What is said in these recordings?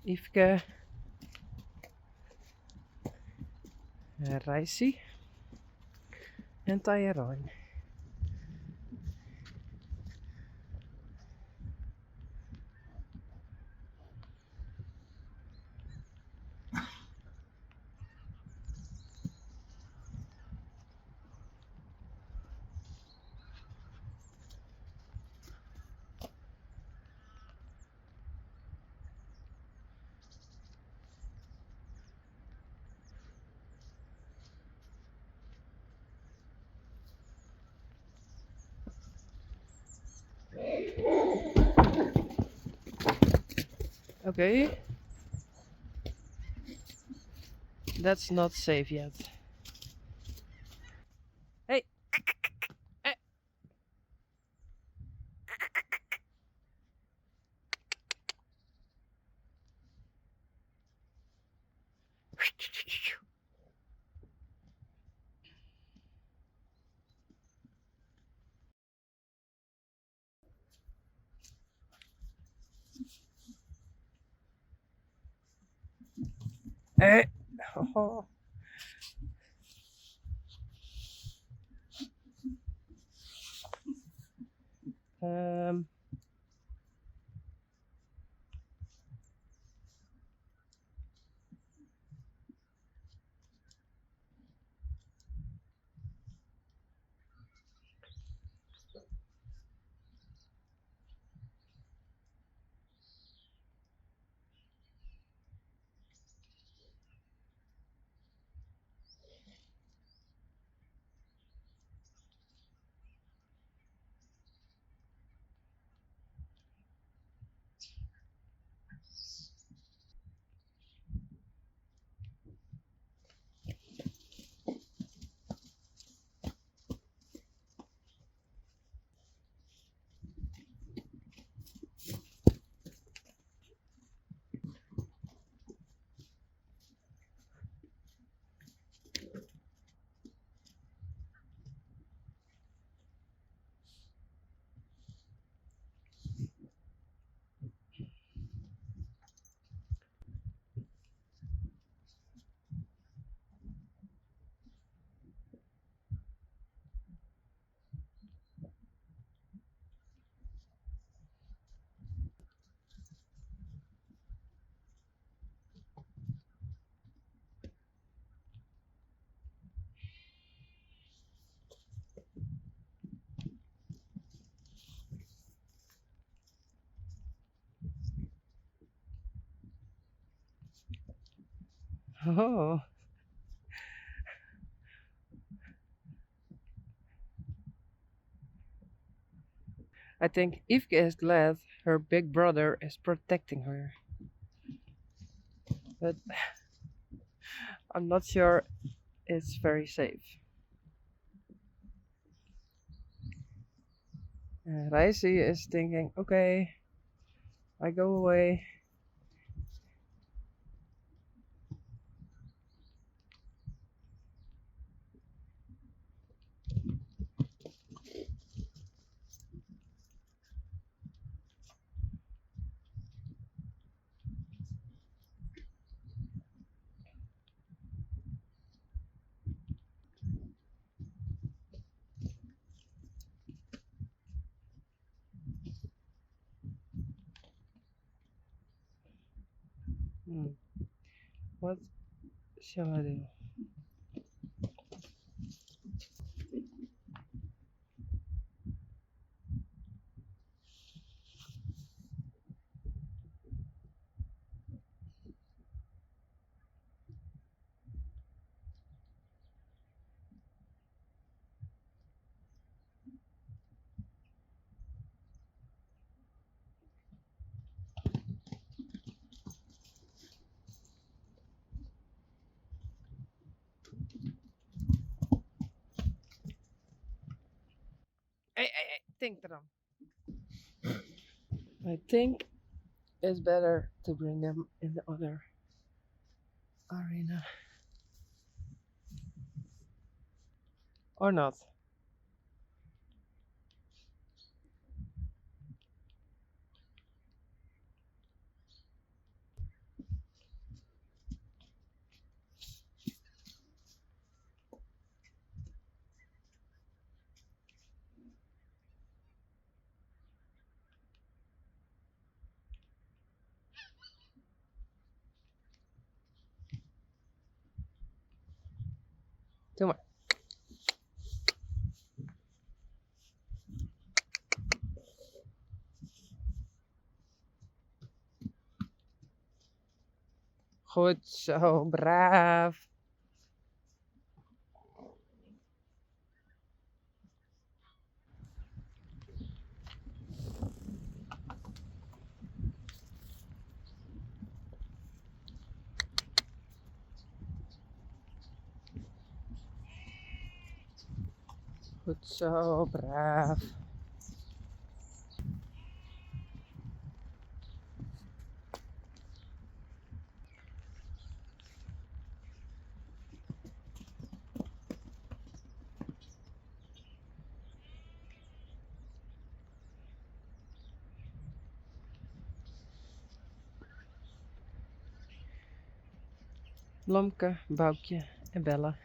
Yfke, Risey en Teije Rein. Okay, that's not safe yet. Hey! Eh. Eh. Oh. Um, oh. I think Yvke is glad her big brother is protecting her. But I'm not sure it's very safe. Risey is thinking, okay, I go away. What shall I do? Hey, think erom. I think it's better to bring them in the other arena. Or not. Doe maar. Goed zo, braaf. Goed zo, braaf. Blomke, Baukje en Belle.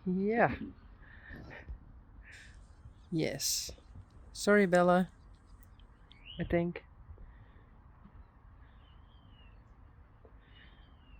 Yeah. Yes. Sorry, Bella. I think.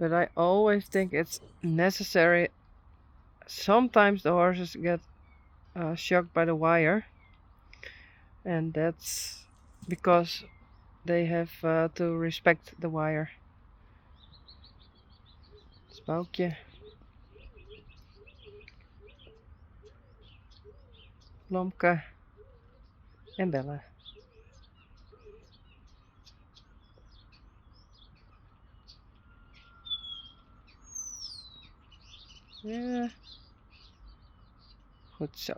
But I always think it's necessary. Sometimes the horses get shocked by the wire. And that's because they have to respect the wire. Baukje. Blomke en Belle. Ja. Goed zo.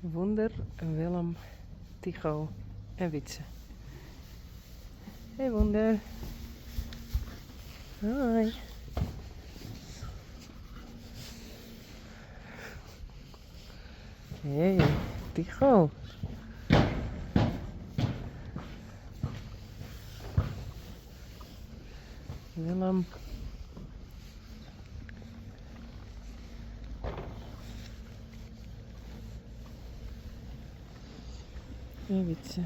Wûnder, Willem, Tygo en Wytse. Hey Wûnder. Hoi. Hey, Tygo. Willem. En Wytse.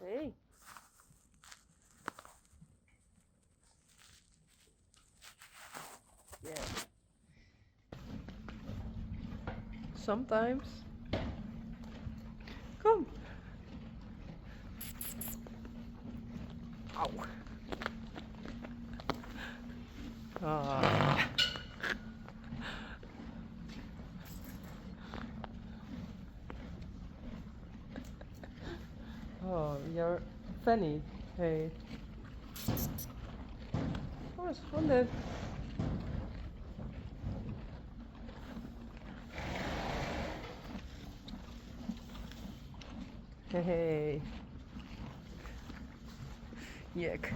Hey. Yeah. sometimes. Come. Ow. Ah. Oh, you're funny. Hey. Horse, Wûnder. Hey. Yuck.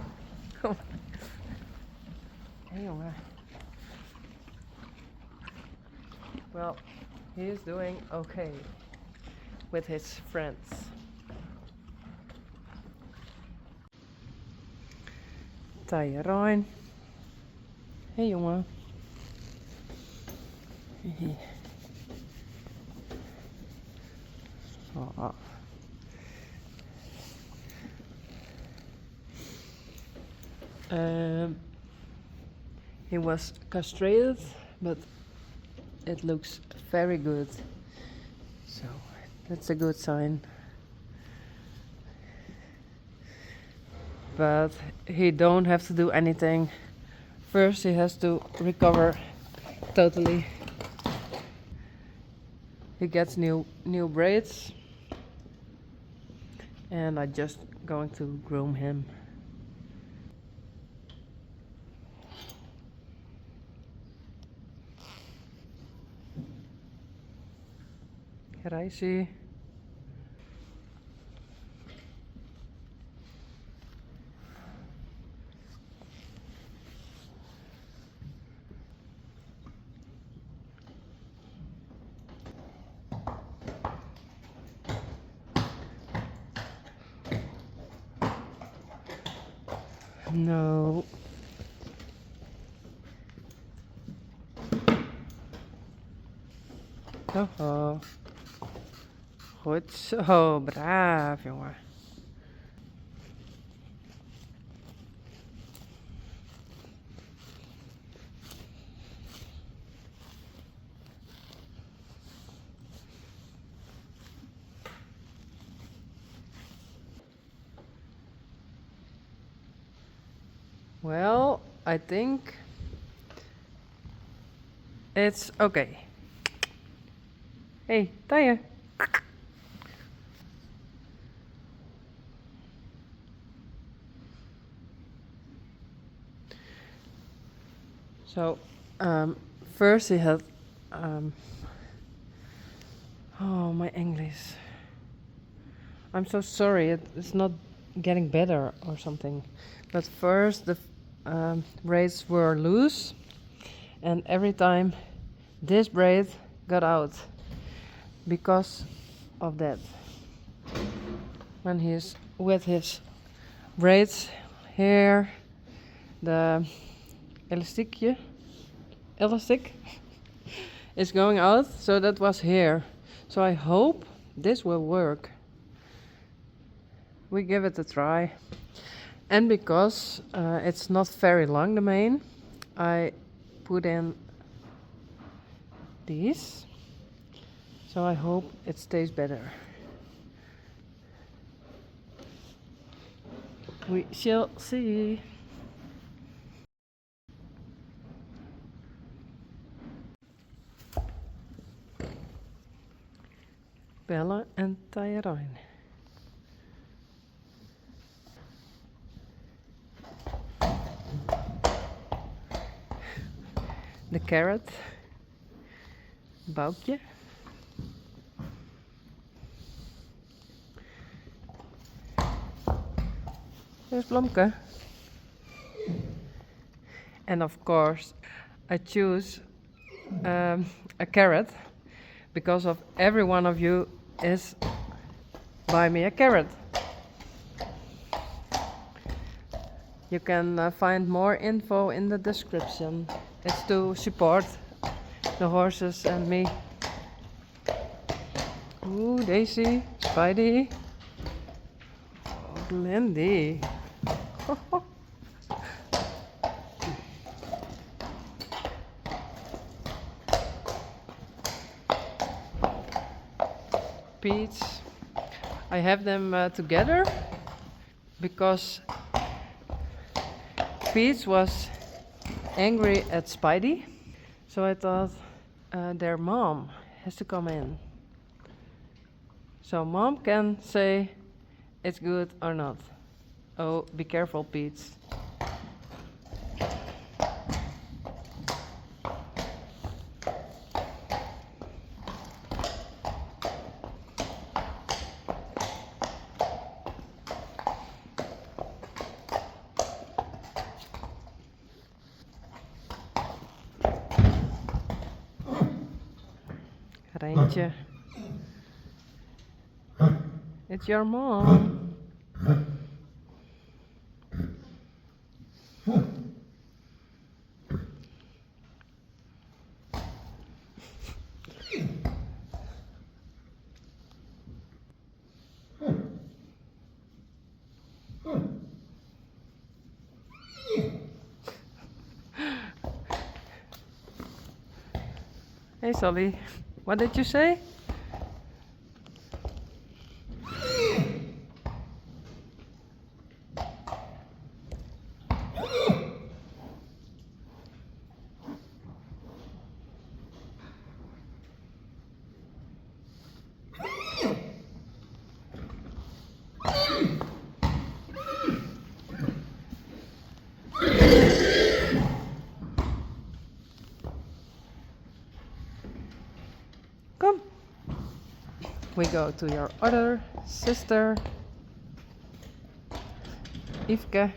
Kom. Hey jongen. Well, he is doing okay with his friends. Teije Rein. Hey jongen. Oh. He was castrated, but it looks very good, so that's a good sign. But he don't have to do anything. First he has to recover totally. He gets new braids, and I'm just going to groom him. Risey. No. Oh. Goed zo, braaf jongen. Well, I think it's okay. Hey, Teije. So, first he had, oh my English. I'm so sorry, it's not getting better or something. But first the braids were loose, and every time this braid got out because of that. When he's with his braids here, the elastic is going out, so that was here. So I hope this will work. We give it a try. And because it's not very long, the mane, I put in these. So I hope it stays better. We shall see. Belle and Teije Rein. The carrot, Baukje. There's Blomke. And of course, I choose a carrot because of every one of you is buy me a carrot. You can find more info in the description. It's to support the horses and me. Ooh, Daisy, Spidey, oh, Lindy. Pete's. I have them together because Pete's was angry at Spidey. So I thought their mom has to come in. So mom can say it's good or not. Oh, be careful, Pete's. Reintje. It's your mom. Hey Saly, what did you say? Come. We go to your other sister, Yfke.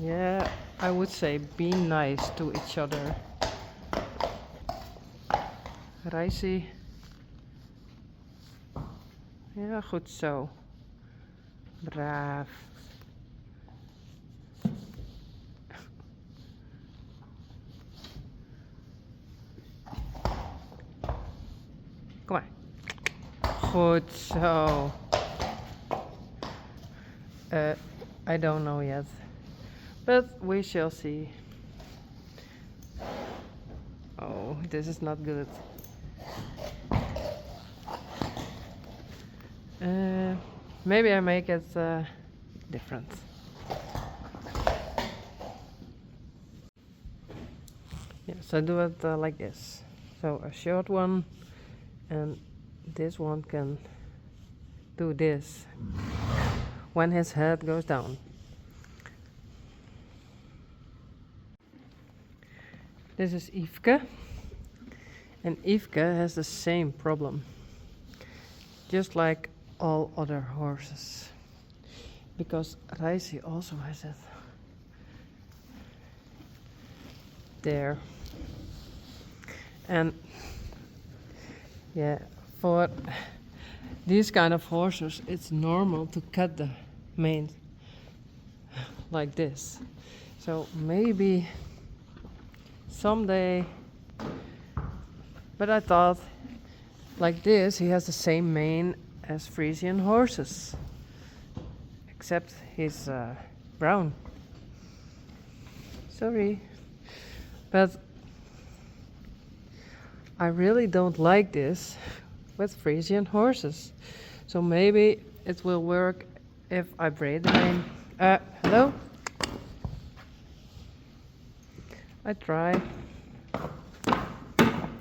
Yeah, I would say be nice to each other. Risey. Ja, goed zo. Braaf. Kom maar. Goed zo. I don't know yet. But we shall see. Oh, this is not good. Maybe I make it different. Yes, I do it like this. So a short one, and this one can do this when his head goes down. This is Yfke, and Yfke has the same problem, just like all other horses, because Risey also has it. There. And yeah, for these kind of horses, it's normal to cut the mane like this. So maybe someday, but I thought like this, he has the same mane as Friesian horses, except he's brown. Sorry, but I really don't like this with Friesian horses. So maybe it will work if I braid the mane. Hello? I try.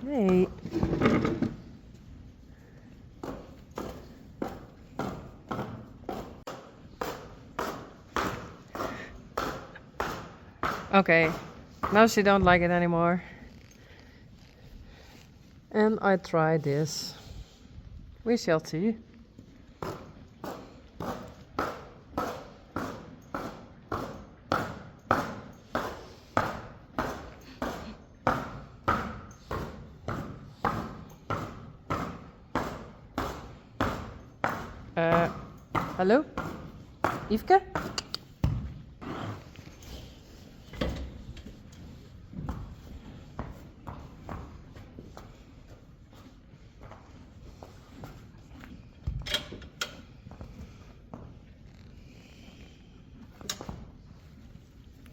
Hey. Okay, now she don't like it anymore. And I try this. We shall see. Hello? Yfke?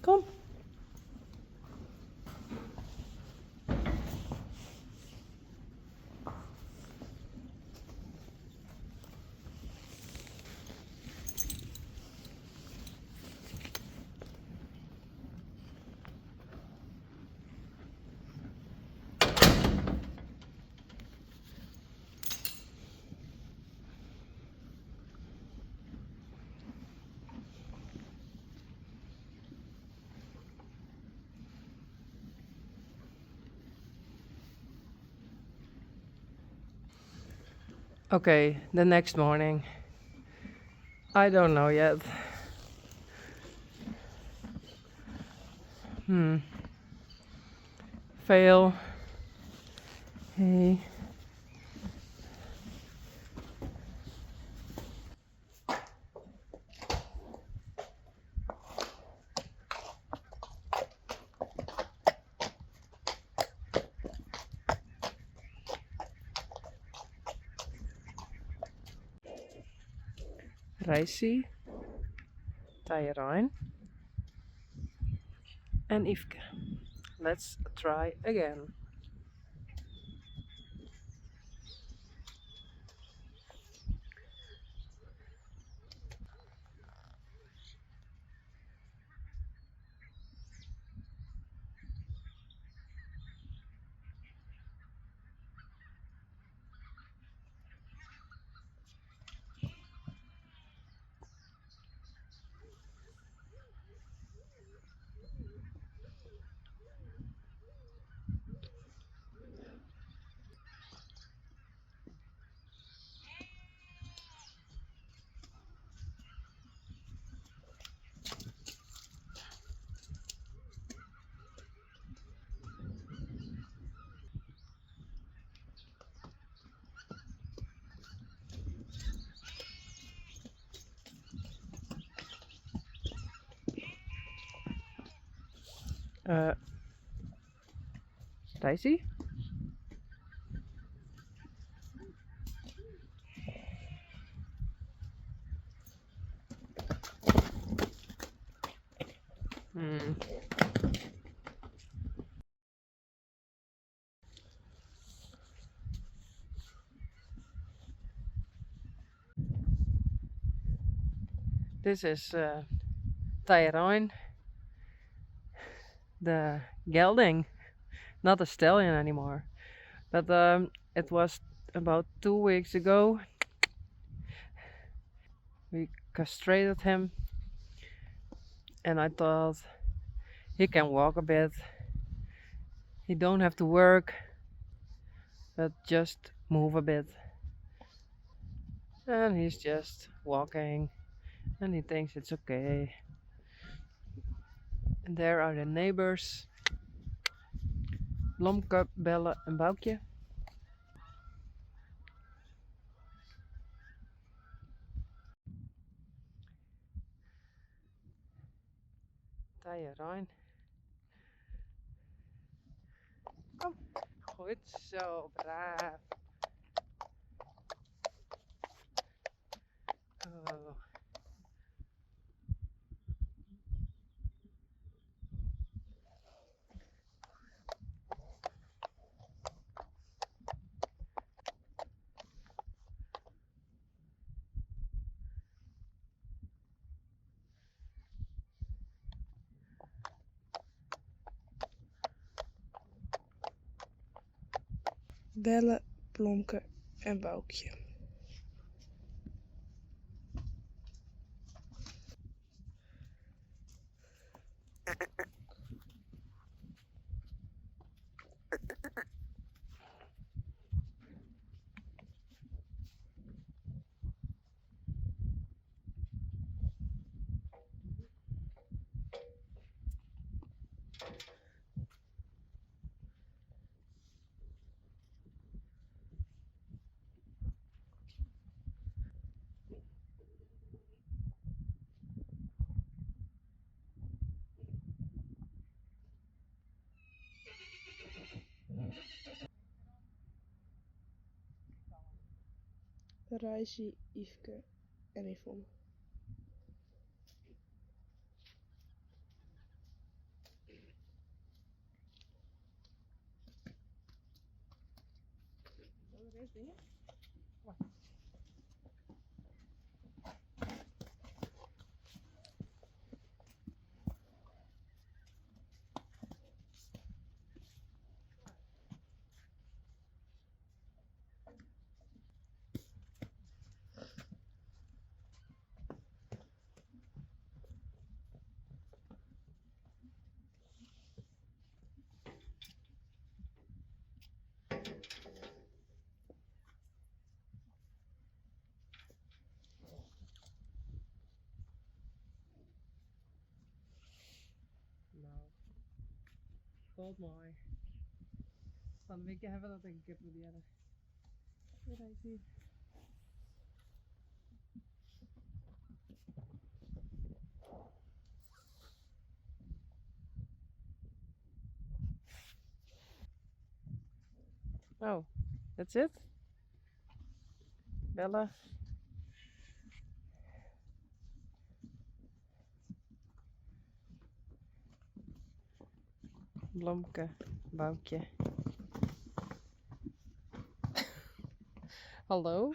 Kom. Okay, the next morning. I don't know yet. Fail. Hey. Risey, Teije Rein, and Yfke. Let's try again. Risey? This is Teije Rein, the gelding, not a stallion anymore. But it was about 2 weeks ago. We castrated him, and I thought he can walk a bit. He don't have to work, but just move a bit. And he's just walking, and he thinks it's okay. And there are the neighbors, Blomke, Belle and Baukje. Teije Rein. Kom, goed zo, braaf. Oh. Belle, Blomke en Baukje. Risey Yfke en Yvonne. Nou, valt mooi. Van een weekje hebben we dat een keer proberen. Hier hij ziet. Oh, that's it? Belle. Blomke, Baukje. Hallo?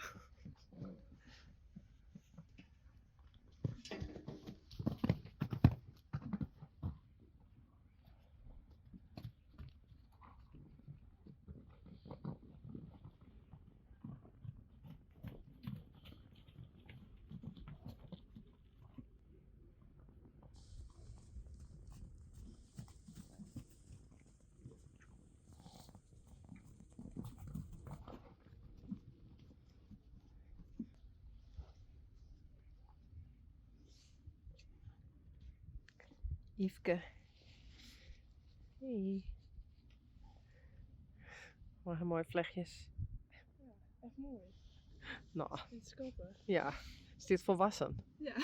Yfke. Hey. Maar mooie vlechtjes. Ja, echt mooi. Nou, Dit is koppen. ja. Is dit volwassen? Ja.